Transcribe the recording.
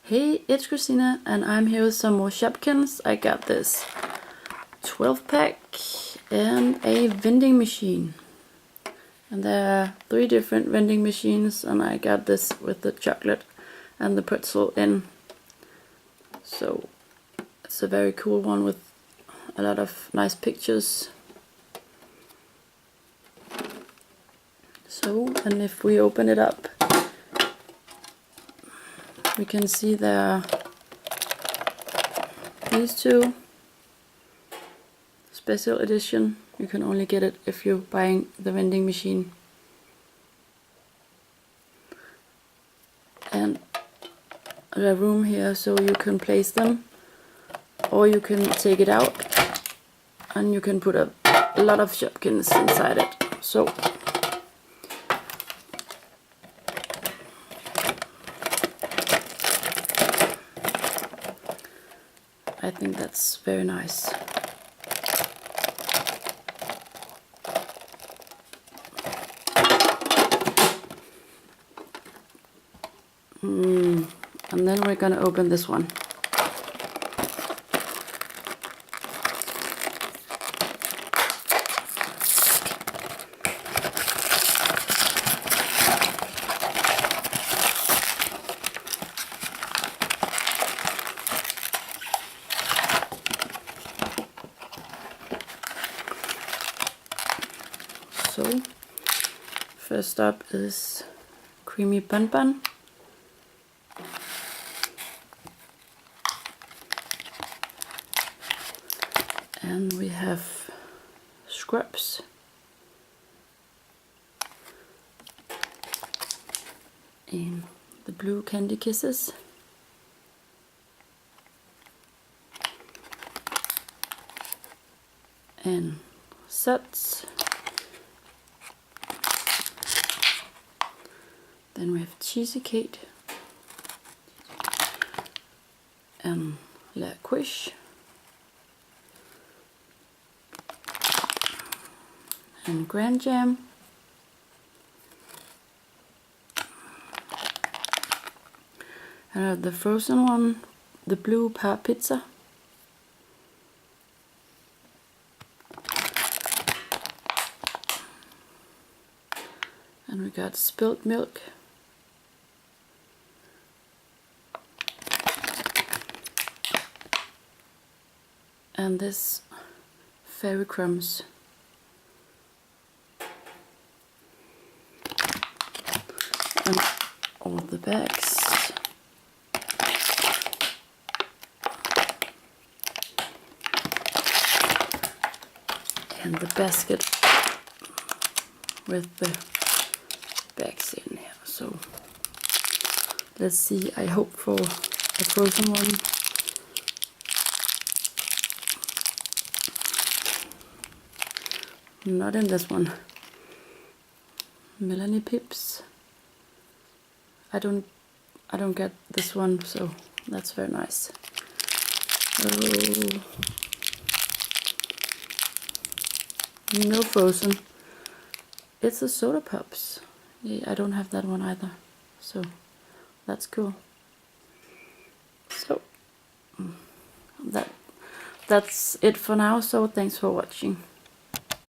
Hey, it's Christina and I'm here with some more Shopkins. I got this 12 pack and a vending machine. And there are 3 different vending machines and I got this with the chocolate and the pretzel in. So it's a very cool one with a lot of nice pictures. So, and if we open it up, we can see there are these 2 special edition. You can only get it if you're buying the vending machine. And a room here so you can place them, or you can take it out and you can put a lot of Shopkins inside it. So I think that's very nice. And then we're gonna open this one. So, first up is creamy bun. And we have scrubs. In the blue candy kisses. And suds. Then we have cheesy cake and licorice and grand jam and I have the frozen one, the blue par pizza. And we got spilt milk. And this fairy crumbs. And all the bags. And the basket with the bags in here. So let's see, I hope for a frozen one. Not in this one. Melanie Pips. I don't get this one, so that's very nice. Oh, no frozen. It's the soda pops. Yeah, I don't have that one either, so that's cool. So that's it for now. So thanks for watching.